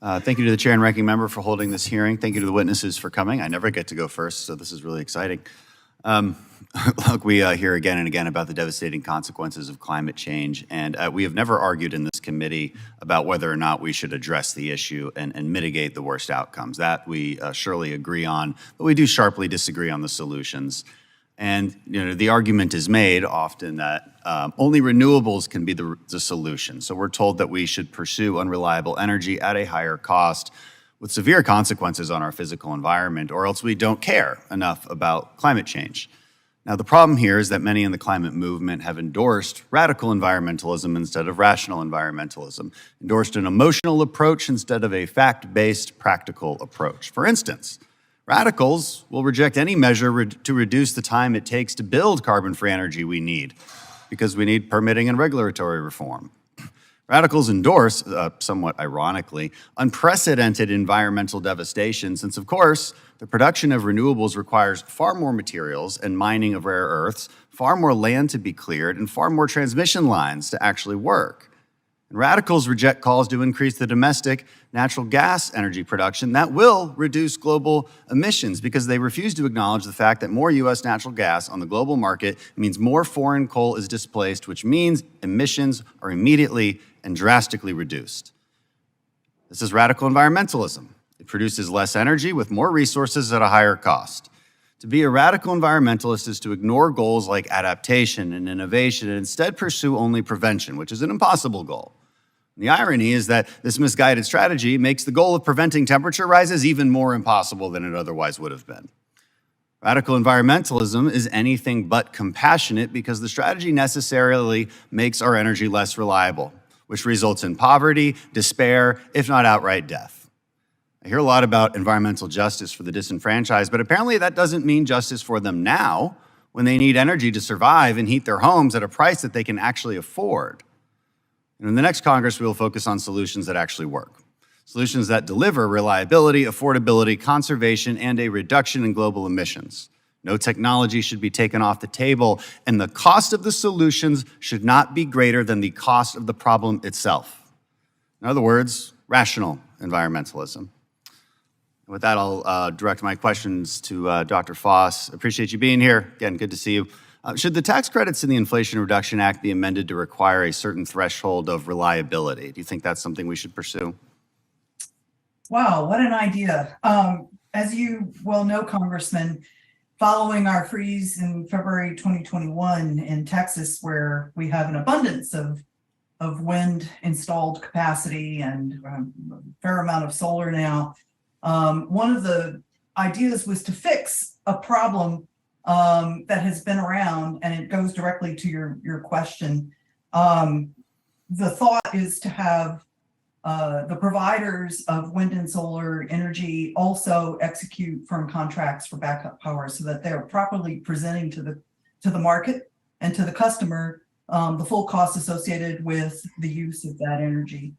Thank you to the chair and ranking member for holding this hearing. Thank you to the witnesses for coming. I never get to go first, so this is really exciting. Look, we hear again and again about the devastating consequences of climate change, and we have never argued in this committee about whether or not we should address the issue and mitigate the worst outcomes. That we surely agree on, but we do sharply disagree on the solutions. And the argument is made often that only renewables can be the solution. So we're told that we should pursue unreliable energy at a higher cost with severe consequences on our physical environment, or else we don't care enough about climate change. Now, the problem here is that many in the climate movement have endorsed radical environmentalism instead of rational environmentalism, endorsed an emotional approach instead of a fact-based, practical approach. For instance, radicals will reject any measure to reduce the time it takes to build carbon-free energy we need, because we need permitting and regulatory reform. Radicals endorse, somewhat ironically, unprecedented environmental devastation since, of course, the production of renewables requires far more materials and mining of rare earths, far more land to be cleared, and far more transmission lines to actually work. And radicals reject calls to increase the domestic natural gas energy production that will reduce global emissions, because they refuse to acknowledge the fact that more U.S. natural gas on the global market means more foreign coal is displaced, which means emissions are immediately and drastically reduced. This is radical environmentalism. It produces less energy with more resources at a higher cost. To be a radical environmentalist is to ignore goals like adaptation and innovation and instead pursue only prevention, which is an impossible goal. And the irony is that this misguided strategy makes the goal of preventing temperature rises even more impossible than it otherwise would have been. Radical environmentalism is anything but compassionate because the strategy necessarily makes our energy less reliable, which results in poverty, despair, if not outright death. I hear a lot about environmental justice for the disenfranchised, but apparently that doesn't mean justice for them now when they need energy to survive and heat their homes at a price that they can actually afford. And in the next Congress, we will focus on solutions that actually work. Solutions that deliver reliability, affordability, conservation, and a reduction in global emissions. No technology should be taken off the table, and the cost of the solutions should not be greater than the cost of the problem itself. In other words, rational environmentalism. With that, I'll direct my questions to Dr. Foss. Appreciate you being here. Again, good to see you. Should the tax credits in the Inflation Reduction Act be amended to require a certain threshold of reliability? Do you think that's something we should pursue? Wow, what an idea. As you well know, Congressman, following our freeze in February 2021 in Texas, where we have an abundance of wind installed capacity and a fair amount of solar now, one of the ideas was to fix a problem that has been around, and it goes directly to your question. The thought is to have the providers of wind and solar energy also execute firm contracts for backup power so that they're properly presenting to the market and to the customer the full cost associated with the use of that energy.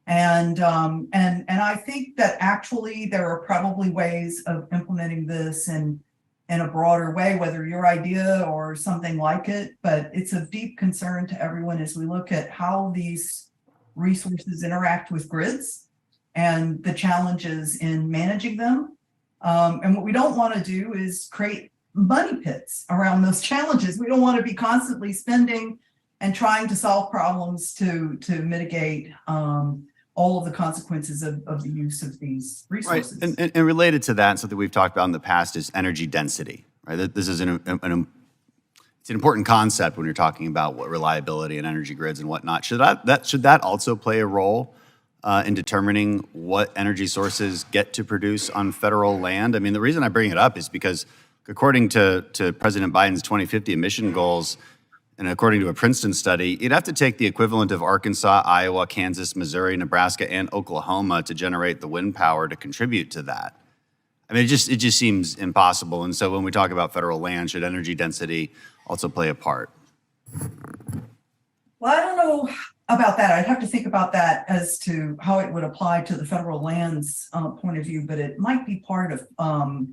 And I think that actually there are probably ways of implementing this in a broader way, whether your idea or something like it, but it's of deep concern to everyone as we look at how these resources interact with grids and the challenges in managing them. And what we don't want to do is create money pits around those challenges. We don't want to be constantly spending and trying to solve problems to mitigate all of the consequences of the use of these resources. Right. And related to that, something we've talked about in the past is energy density. Right. This is it's an important concept when you're talking about what reliability and energy grids and whatnot. Should that also play a role in determining what energy sources get to produce on federal land? I mean, the reason I bring it up is because according to President Biden's 2050 emission goals, and according to a Princeton study, you'd have to take the equivalent of Arkansas, Iowa, Kansas, Missouri, Nebraska, and Oklahoma to generate the wind power to contribute to that. I mean, it just seems impossible. And so when we talk about federal land, should energy density also play a part? Well, I don't know about that. I'd have to think about that as to how it would apply to the federal lands point of view, but it might be part of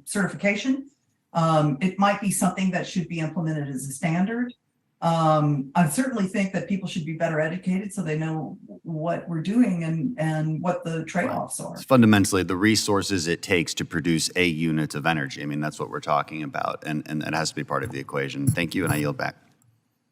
certification. It might be something that should be implemented as a standard. I certainly think that people should be better educated so they know what we're doing and what the trade-offs are. It's fundamentally the resources it takes to produce a unit of energy. I mean, that's what we're talking about, and that has to be part of the equation. Thank you, and I yield back.